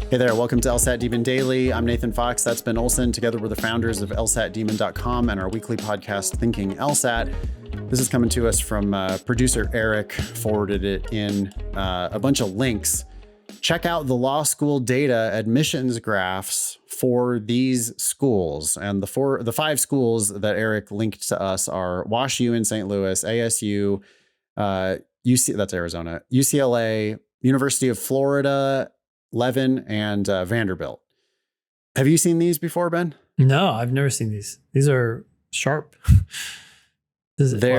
Hey there, welcome to LSAT Demon Daily. I'm Nathan Fox, that's Ben Olson. Together we're the founders of lsatdemon.com and our weekly podcast, Thinking LSAT. This is coming to us from producer Eric, forwarded it in a bunch of links. Check out the law school data admissions graphs for these schools. And the five schools that Eric linked to us are WashU in St. Louis, ASU, that's Arizona, UCLA, University of Florida, Levin, and Vanderbilt. Have you seen these before, Ben? No, I've never seen these. These are sharp. They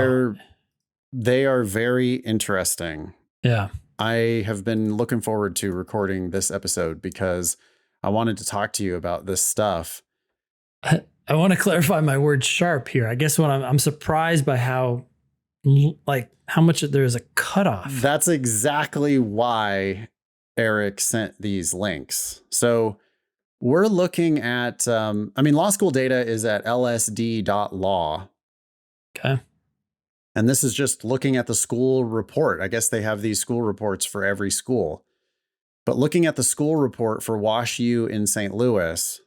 are very interesting. Yeah. I have been looking forward to recording this episode because I wanted to talk to you about this stuff. I want to clarify my word sharp here. I guess when I'm surprised by how much there's a cutoff. That's exactly why Eric sent these links. So we're looking at, law school data is at lsd.law. Okay. And this is just looking at the school report. I guess they have these school reports for every school. But looking at the school report for WashU in St. Louis,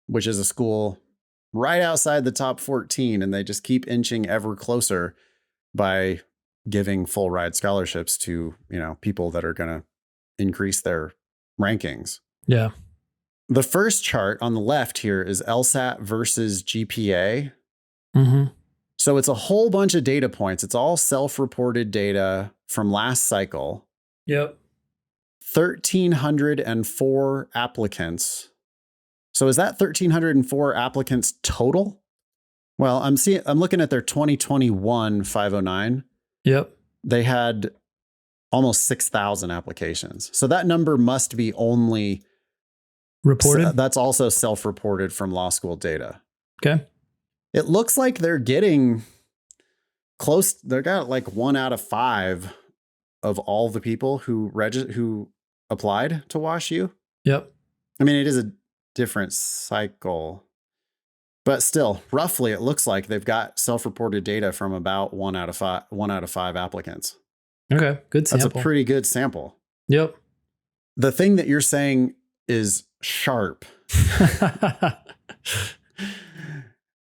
which is a school right outside the top 14, and they just keep inching ever closer by giving full ride scholarships to, people that are going to increase their rankings. Yeah. The first chart on the left here is LSAT versus GPA. Mm-hmm. So it's a whole bunch of data points. It's all self-reported data from last cycle. Yep. 1,304 applicants. So is that 1,304 applicants total? Well, I'm looking at their 2021 509. Yep. They had almost 6,000 applications. So that number must be only reported. That's also self-reported from law school data. Okay. It looks like they're getting close. They got like 1 out of 5 of all the people who applied to WashU. Yep. I mean, it is a different cycle, but still, roughly, it looks like they've got self-reported data from about 1 out of 5 applicants. Okay, good sample. That's a pretty good sample. Yep. The thing that you're saying is sharp.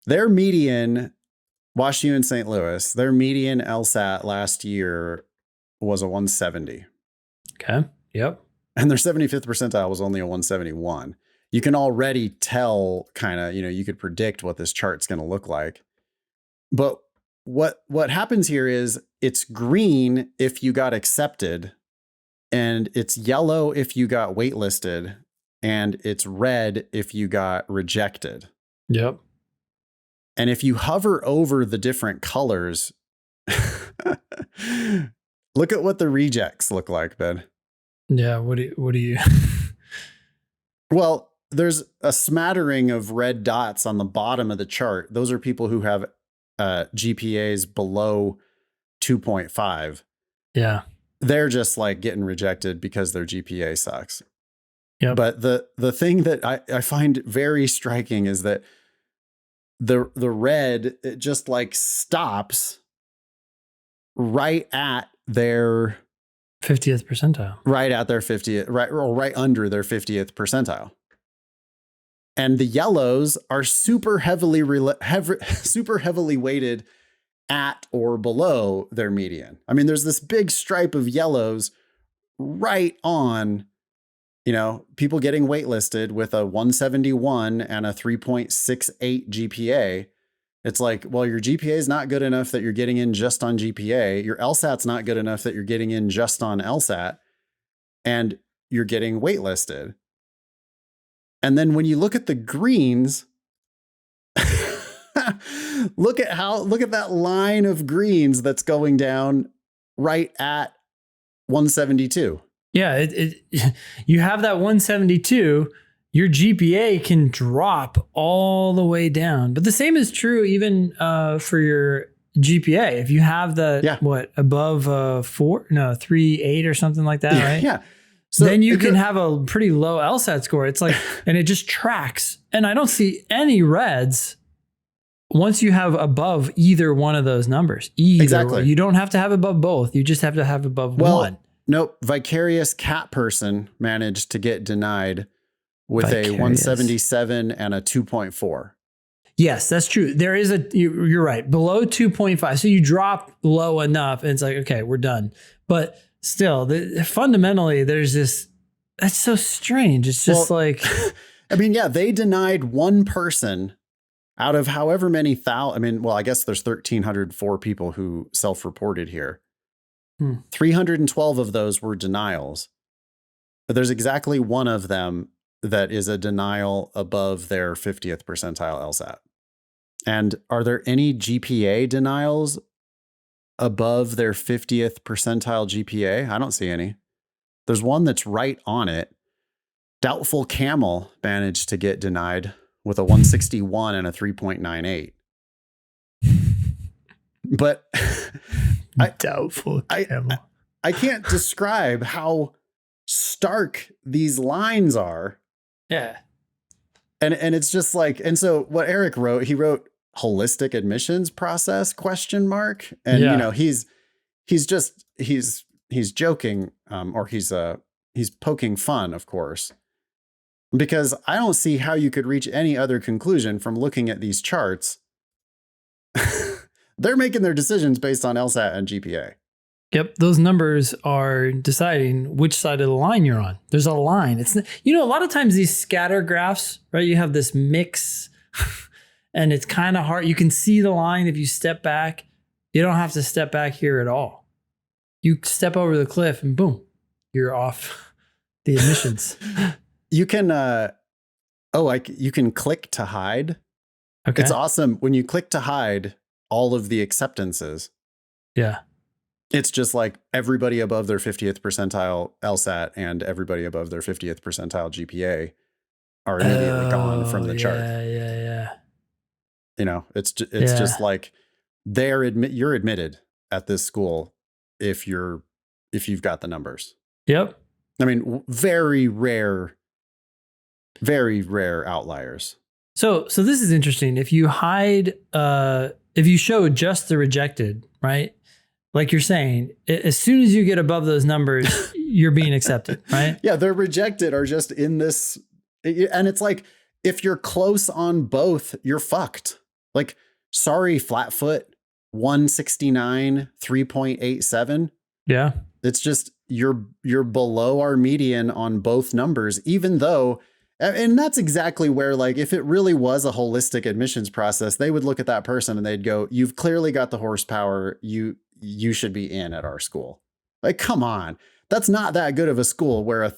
Their median, WashU in St. Louis, their median LSAT last year was a 170. Okay. Yep. And their 75th percentile was only a 171. You can already tell you could predict what this chart's going to look like. But what happens here is it's green if you got accepted, and it's yellow if you got waitlisted, and it's red if you got rejected. Yep. And if you hover over the different colors, look at what the rejects look like, Ben. Yeah. What do you? Well, there's a smattering of red dots on the bottom of the chart. Those are people who have GPAs below 2.5. Yeah. They're just like getting rejected because their GPA sucks. Yep. But the thing that I find very striking is that the red, it just like stops right at their 50th percentile. Right at their 50th, right under their 50th percentile. And the yellows are super heavily weighted at or below their median. I mean, there's this big stripe of yellows right on, people getting waitlisted with a 171 and a 3.68 GPA. It's like, well, your GPA is not good enough that you're getting in just on GPA. Your LSAT's not good enough that you're getting in just on LSAT, and you're getting waitlisted. And then when you look at the greens, look at that line of greens that's going down right at 172. Yeah, you have that 172, your GPA can drop all the way down. But the same is true even for your GPA. If you have above 3.8 or something like that, right? Yeah. So then you can have a pretty low LSAT score. It's like, and it just tracks. And I don't see any reds once you have above either one of those numbers. Exactly. You don't have to have above both. You just have to have above one. Nope. Vicarious cat person managed to get denied with a Vicarious. 177 and a 2.4. Yes, that's true. There is you're right, below 2.5. So you drop low enough and it's like, okay, we're done. But still, fundamentally, there's this, that's so strange. It's just like. I mean, yeah, they denied one person out of however many thousand. I mean, well, I guess there's 1,304 people who self-reported here. 312 of those were denials. But there's exactly one of them that is a denial above their 50th percentile LSAT. And are there any GPA denials above their 50th percentile GPA? I don't see any. There's one that's right on it. Doubtful Camel managed to get denied with a 161 and a 3.98. But Doubtful Camel. I can't describe how stark these lines are. Yeah. And it's just like, and so what Eric wrote, he wrote holistic admissions process ? And you know, he's joking, or he's poking fun, of course, because I don't see how you could reach any other conclusion from looking at these charts. They're making their decisions based on LSAT and GPA. Yep, those numbers are deciding which side of the line you're on. There's a line. It's, you know, a lot of times these scatter graphs, right? You have this mix and it's kind of hard. You can see the line if you step back. You don't have to step back here at all. You step over the cliff and boom, you're off the admissions. You can, you can click to hide. Okay. It's awesome. When you click to hide all of the acceptances. Yeah. It's just like everybody above their 50th percentile LSAT and everybody above their 50th percentile GPA are immediately gone from the chart. Yeah. You know, it's just like you're admitted at this school if you've got the numbers. Yep. I mean, very rare outliers. So this is interesting. If you hide, if you show just the rejected, right? Like you're saying, as soon as you get above those numbers, you're being accepted, right? Yeah, they're rejected are just in this. And it's like, if you're close on both, you're fucked. Like, sorry, Flatfoot, 169, 3.87. Yeah. It's just, you're below our median on both numbers, even though, and that's exactly where, like, if it really was a holistic admissions process, they would look at that person and they'd go, you've clearly got the horsepower. You should be in at our school. Like, come on. That's not that good of a school where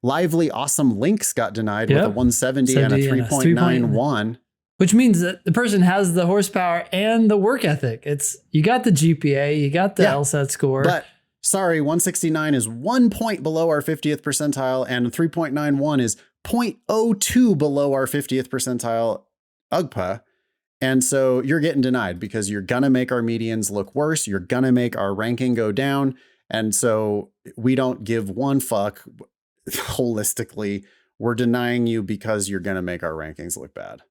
Lively Awesome Links got denied with a 170 and a 3.91. Which means that the person has the horsepower and the work ethic. You got the GPA, you got the LSAT score. But sorry, 169 is 1 point below our 50th percentile and 3.91 is 0.02 below our 50th percentile UGPA. And so you're getting denied because you're going to make our medians look worse. You're going to make our ranking go down. And so we don't give one fuck holistically. We're denying you because you're going to make our rankings look bad.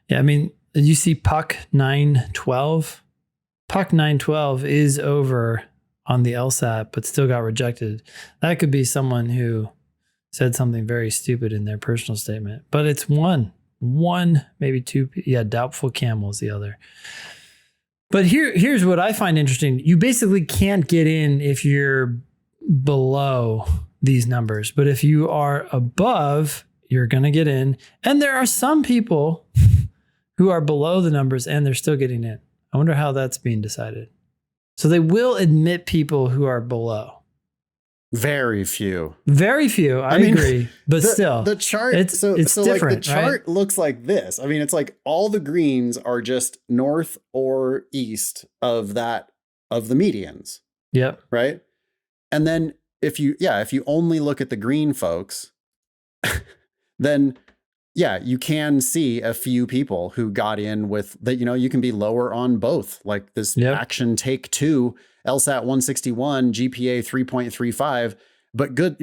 Yeah. I mean, you see Puck 912. Puck 912 is over on the LSAT, but still got rejected. That could be someone who said something very stupid in their personal statement, but it's one, maybe two. Yeah. Doubtful Camel is the other. But here's what I find interesting. You basically can't get in if you're below these numbers, but if you are above, you're going to get in. And there are some people who are below the numbers and they're still getting in. I wonder how that's being decided. So they will admit people who are below. Very few. I mean, agree, but still the chart. It's different. Like the chart looks like this. I mean, it's like all the greens are just north or east of the medians. Yep. Right. And then if you only look at the green folks, then you can see a few people who got in with that. You know, you can be lower on both, like this action take 2. LSAT 161, GPA 3.35, but good,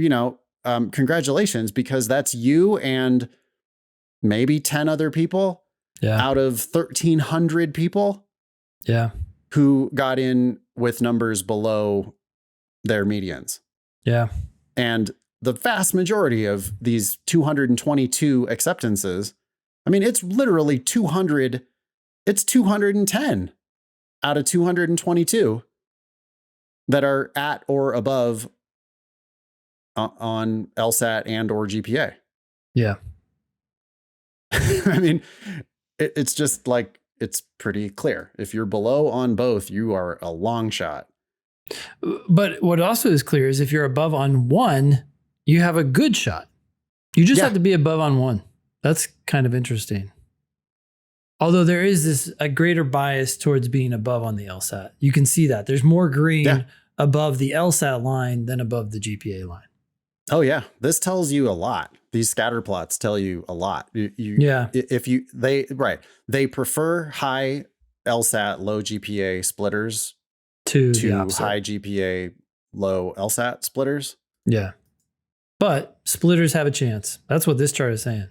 congratulations, because that's you and maybe 10 other people out of 1,300 people who got in with numbers below their medians. Yeah. And the vast majority of these 222 acceptances, I mean, it's literally 200. It's 210 out of 222 that are at or above on LSAT and or GPA. Yeah. I mean, it's just like, it's pretty clear. If you're below on both, you are a long shot. But what also is clear is if you're above on one, you have a good shot. You just have to be above on one. That's kind of interesting. Although there is a greater bias towards being above on the LSAT. You can see that. There's more green above the LSAT line than above the GPA line. Oh yeah, this tells you a lot. These scatter plots tell you a lot. They prefer high LSAT, low GPA splitters to high GPA, low LSAT splitters. Yeah, but splitters have a chance. That's what this chart is saying.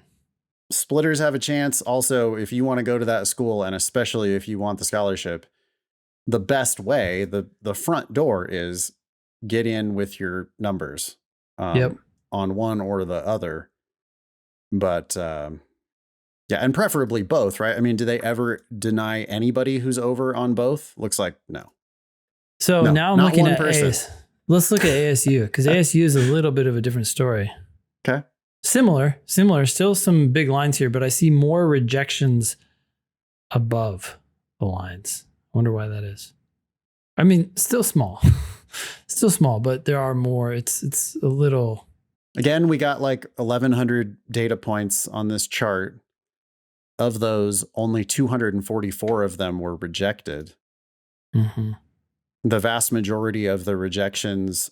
Splitters have a chance. Also, if you want to go to that school, and especially if you want the scholarship, the best way, the front door is get in with your numbers. On one or the other. But and preferably both, right? I mean, do they ever deny anybody who's over on both? Looks like no. So now I'm looking at ASU. Let's look at ASU, because ASU is a little bit of a different story. Okay. Similar, still some big lines here, but I see more rejections above the lines. I wonder why that is. I mean, still small. Still small, but there are more. It's a little. Again, we got like 1,100 data points on this chart. Of those, only 244 of them were rejected. Mm-hmm. The vast majority of the rejections,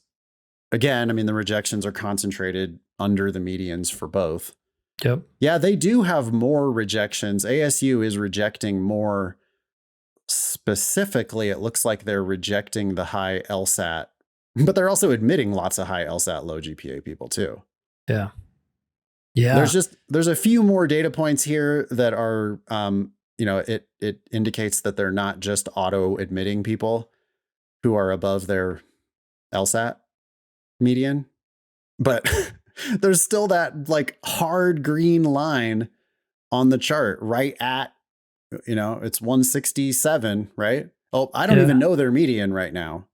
again, I mean, the rejections are concentrated under the medians for both. Yep. Yeah, they do have more rejections. ASU is rejecting more. Specifically, it looks like they're rejecting the high LSAT, but they're also admitting lots of high LSAT, low GPA people too. Yeah. Yeah. There's a few more data points here that are, it indicates that they're not just auto admitting people who are above their LSAT median, but there's still that like hard green line on the chart right at, it's 167, right? Oh, I don't even know their median right now,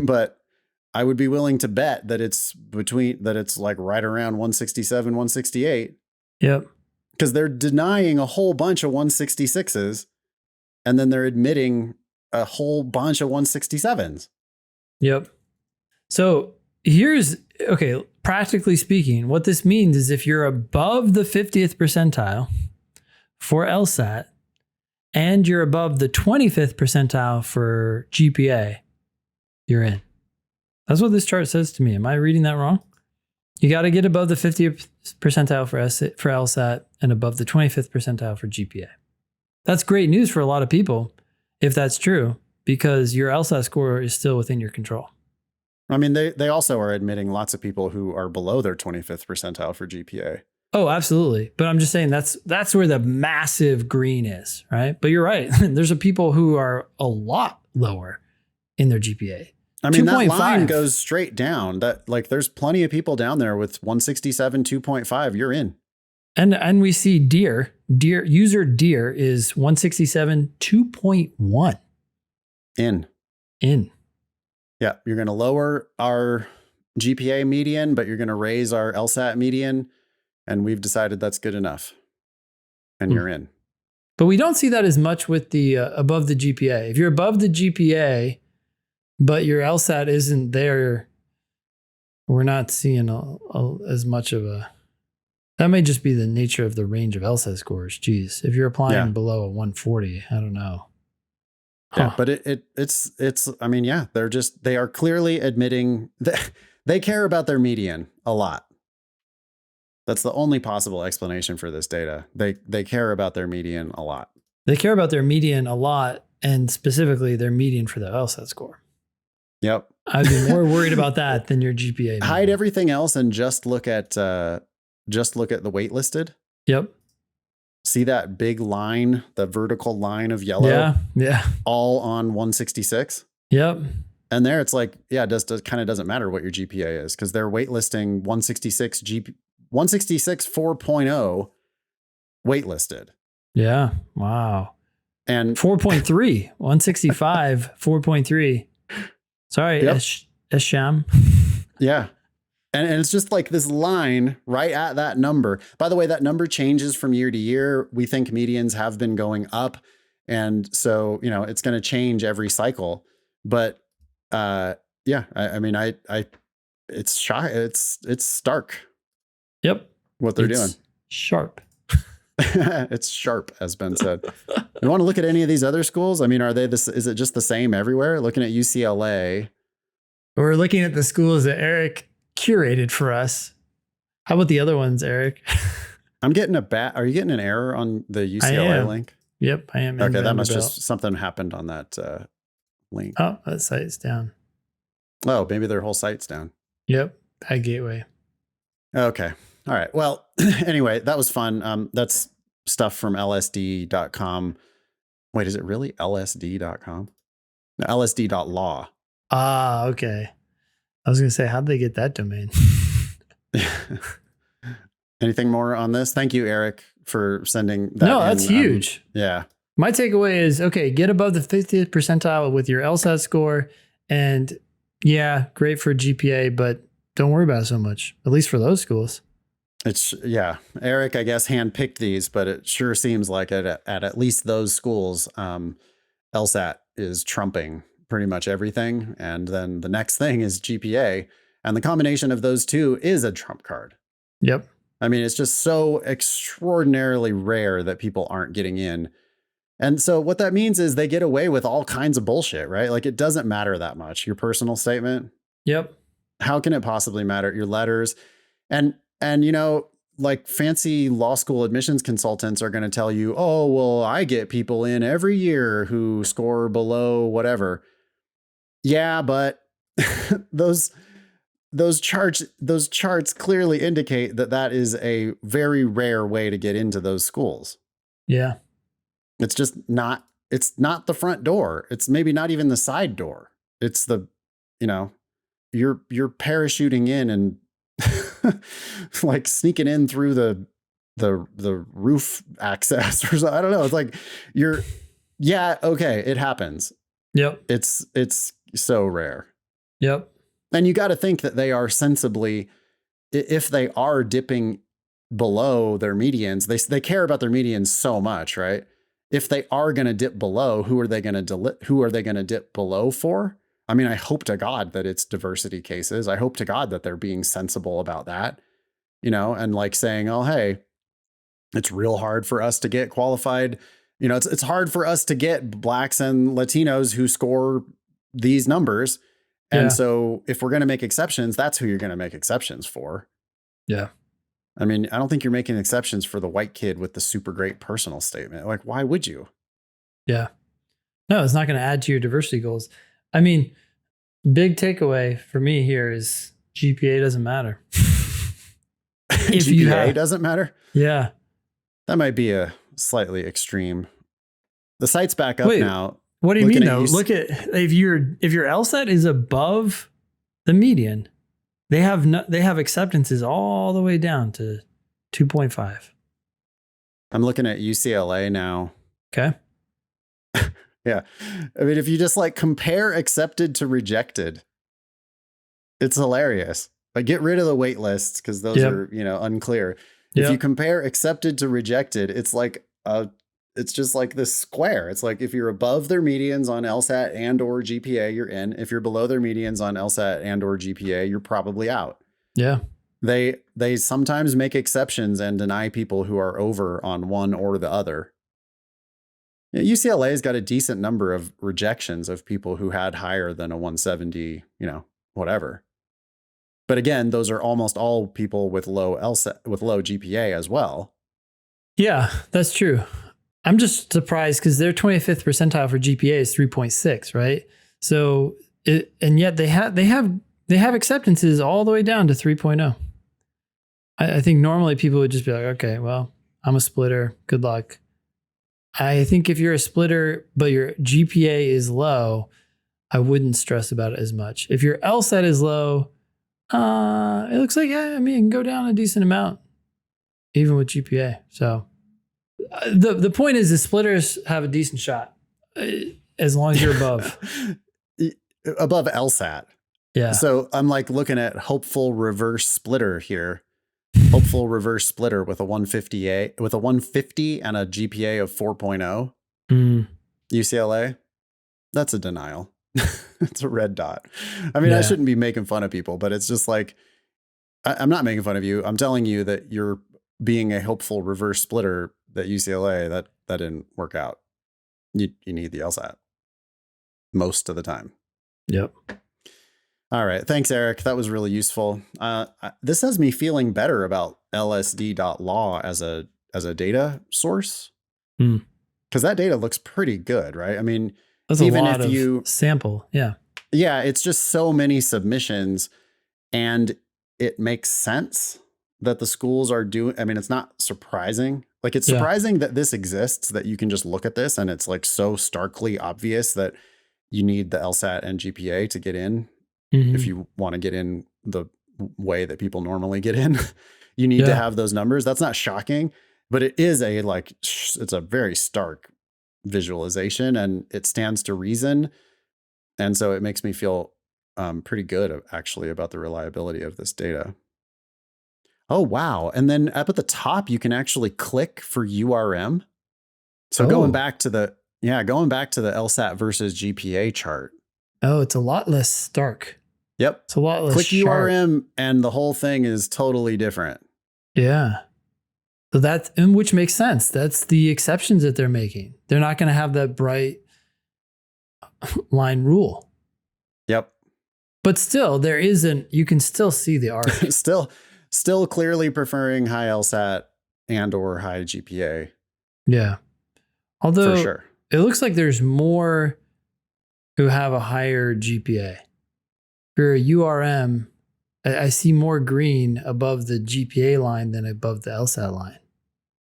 but I would be willing to bet that it's like right around 167, 168. Yep. Because they're denying a whole bunch of 166s and then they're admitting a whole bunch of 167s. Yep. So practically speaking, what this means is if you're above the 50th percentile for LSAT and you're above the 25th percentile for GPA, you're in. That's what this chart says to me. Am I reading that wrong? You got to get above the 50th percentile for LSAT and above the 25th percentile for GPA. That's great news for a lot of people, if that's true, because your LSAT score is still within your control. I mean, they also are admitting lots of people who are below their 25th percentile for GPA. Oh, absolutely. But I'm just saying that's where the massive green is, right? But you're right. There's people who are a lot lower in their GPA. I mean, that line goes straight down. That there's plenty of people down there with 167, 2.5. You're in. And we see user Deer is 167, 2.1. In. Yeah. You're going to lower our GPA median, but you're going to raise our LSAT median. And we've decided that's good enough. And you're in. But we don't see that as much with the above the GPA. If you're above the GPA, but your LSAT isn't there, we're not seeing as much of a... That may just be the nature of the range of LSAT scores. Geez, if you're applying below a 140, I don't know. Yeah, but it's I mean, yeah, they are clearly admitting that they care about their median a lot. That's the only possible explanation for this data. They care about their median a lot. They care about their median a lot, and specifically their median for the LSAT score. Yep. I'd be more worried about that than your GPA median. Hide everything else and just look at the waitlisted. Yep. See that big line, the vertical line of yellow? Yeah. All on 166? Yep. And there it's like, yeah, it kind of doesn't matter what your GPA is because they're waitlisting 166 4.0 waitlisted. Yeah. Wow. And 4.3, 165, 4.3. Sorry, Yep. Esham. yeah. And it's just like this line right at that number. By the way, that number changes from year to year. We think medians have been going up. And so, it's going to change every cycle. But yeah, I mean, it's shy. It's stark. Yep. What they're doing. Sharp. It's sharp, as Ben said. You want to look at any of these other schools? I mean, are they this? Is it just the same everywhere? Looking at UCLA. We're looking at the schools that Eric curated for us. How about the other ones, Eric? I'm getting are you getting an error on the UCLA link? Yep, I am. Okay, that must just something happened on that link. Oh, that site's down. Oh, maybe their whole site's down. Yep, that gateway. Okay. All right. Well, anyway, that was fun. That's stuff from lsd.com. Wait, is it really lsd.com? No, lsd.law. Ah, okay. I was going to say, how'd they get that domain? Anything more on this? Thank you, Eric, for sending that. No, that's huge. Yeah. My takeaway is, okay, get above the 50th percentile with your LSAT score. And yeah, great for GPA, but don't worry about it so much, at least for those schools. Eric, I guess, handpicked these, but it sure seems like at least those schools, LSAT is trumping pretty much everything. And then the next thing is GPA. And the combination of those two is a trump card. Yep. I mean, it's just so extraordinarily rare that people aren't getting in. And so what that means is they get away with all kinds of bullshit, right? Like it doesn't matter that much. Your personal statement. Yep. How can it possibly matter? Your letters. And like fancy law school admissions consultants are going to tell you, oh, well, I get people in every year who score below whatever. Yeah, but those charts clearly indicate that is a very rare way to get into those schools. Yeah. It's just not the front door. It's maybe not even the side door. It's the, you're parachuting in and like sneaking in through the roof access or something. I don't know. It's like okay, it happens. Yep. It's so rare. Yep. And you got to think that they are sensibly, if they are dipping below their medians, they care about their medians so much, right? If they are going to dip below, who are they going to dip below for? I mean, I hope to God that it's diversity cases. I hope to God that they're being sensible about that, and like saying, oh, hey, it's real hard for us to get qualified. It's hard for us to get Blacks and Latinos who score these numbers. And so if we're going to make exceptions, that's who you're going to make exceptions for. Yeah. I mean, I don't think you're making exceptions for the white kid with the super great personal statement. Like, why would you? Yeah. No, it's not going to add to your diversity goals. I mean, big takeaway for me here is GPA doesn't matter. If GPA doesn't matter? Yeah. That might be a slightly extreme. The site's back up now. What do you mean though? Look at if your LSAT is above the median, they have acceptances all the way down to 2.5. I'm looking at UCLA now. Okay. Yeah. I mean, if you just like compare accepted to rejected, it's hilarious. Like get rid of the wait lists because those are, unclear. If you compare accepted to rejected, it's like it's just like this square. It's like if you're above their medians on LSAT and or GPA, you're in. If you're below their medians on LSAT and or GPA, you're probably out. Yeah. They sometimes make exceptions and deny people who are over on one or the other. UCLA's got a decent number of rejections of people who had higher than a 170, whatever. But again, those are almost all people with low LSAT, with low GPA as well. Yeah, that's true. I'm just surprised because their 25th percentile for GPA is 3.6, right? So, and yet they have acceptances all the way down to 3.0. I think normally people would just be like, okay, well, I'm a splitter. Good luck. I think if you're a splitter, but your GPA is low, I wouldn't stress about it as much. If your LSAT is low, it looks like, yeah, I mean, it can go down a decent amount, even with GPA. So the point is the splitters have a decent shot as long as you're above. Above LSAT. Yeah. So I'm like looking at hopeful reverse splitter here. Hopeful reverse splitter with a 150 and a GPA of 4.0. UCLA. That's a denial. It's a red dot. I mean, I shouldn't be making fun of people, but it's just like, I'm not making fun of you. I'm telling you that you're being a hopeful reverse splitter at UCLA. That didn't work out. You need the LSAT most of the time. Yep. All right. Thanks, Eric. That was really useful. This has me feeling better about lsd.law as a data source. Because that data looks pretty good, right? I mean, that's even a lot if you sample. Yeah. Yeah. It's just so many submissions, and it makes sense that the schools are doing. I mean, it's not surprising. Like, it's surprising that this exists, that you can just look at this and it's like so starkly obvious that you need the LSAT and GPA to get in. If you want to get in the way that people normally get in, you need to have those numbers. That's not shocking, but it is it's a very stark visualization, and it stands to reason. And so it makes me feel pretty good actually about the reliability of this data. Oh, wow. And then up at the top, you can actually click for URM. So going back to the LSAT versus GPA chart. Oh, it's a lot less stark. Yep. It's a lot less click sharp. URM and the whole thing is totally different. Yeah. So which makes sense. That's the exceptions that they're making. They're not going to have that bright line rule. Yep. But still, you can still see the arc. still clearly preferring high LSAT and or high GPA. Yeah. Although for sure, it looks like there's more who have a higher GPA. For a URM, I see more green above the GPA line than above the LSAT line.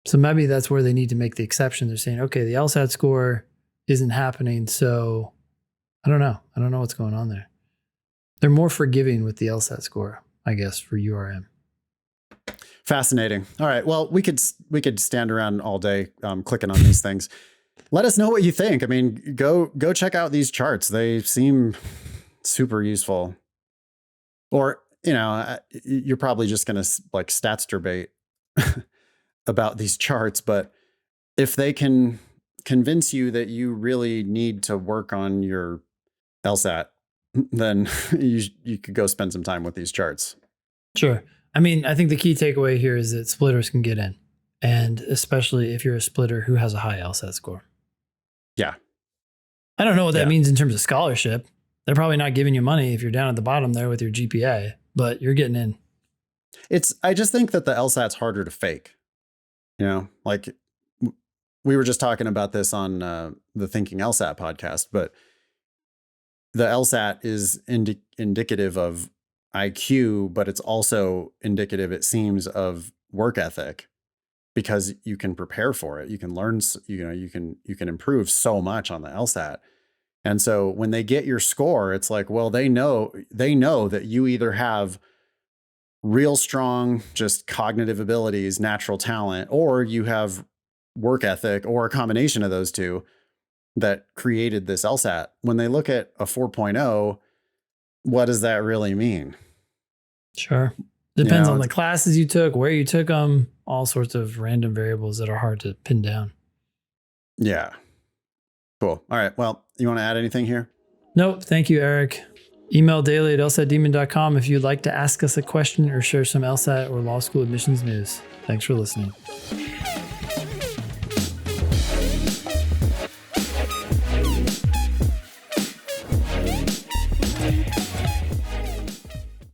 So maybe that's where they need to make the exception. They're saying, okay, the LSAT score isn't happening, so I don't know. I don't know what's going on there. They're more forgiving with the LSAT score, I guess, for URM. Fascinating. All right. Well, we could stand around all day clicking on these things. Let us know what you think. I mean, go check out these charts. They seem super useful. Or, you're probably just going to like stats debate about these charts, but if they can convince you that you really need to work on your LSAT, then you could go spend some time with these charts. Sure. I mean, I think the key takeaway here is that splitters can get in, and especially if you're a splitter who has a high LSAT score. Yeah. I don't know what that means in terms of scholarship. They're probably not giving you money if you're down at the bottom there with your GPA, but you're getting in. I just think that the LSAT's harder to fake. Like we were just talking about this on the Thinking LSAT podcast, but the LSAT is indicative of IQ, but it's also indicative, it seems, of work ethic, because you can prepare for it. You can learn, you can improve so much on the LSAT. And so when they get your score, it's like, well, they know that you either have real strong, just cognitive abilities, natural talent, or you have work ethic, or a combination of those two that created this LSAT. When they look at a 4.0, what does that really mean? Sure. Depends on the classes you took, where you took them, all sorts of random variables that are hard to pin down. Yeah. Cool. All right. Well, you want to add anything here? Nope. Thank you, Eric. Email daily@lsatdemon.com if you'd like to ask us a question or share some LSAT or law school admissions news. Thanks for listening.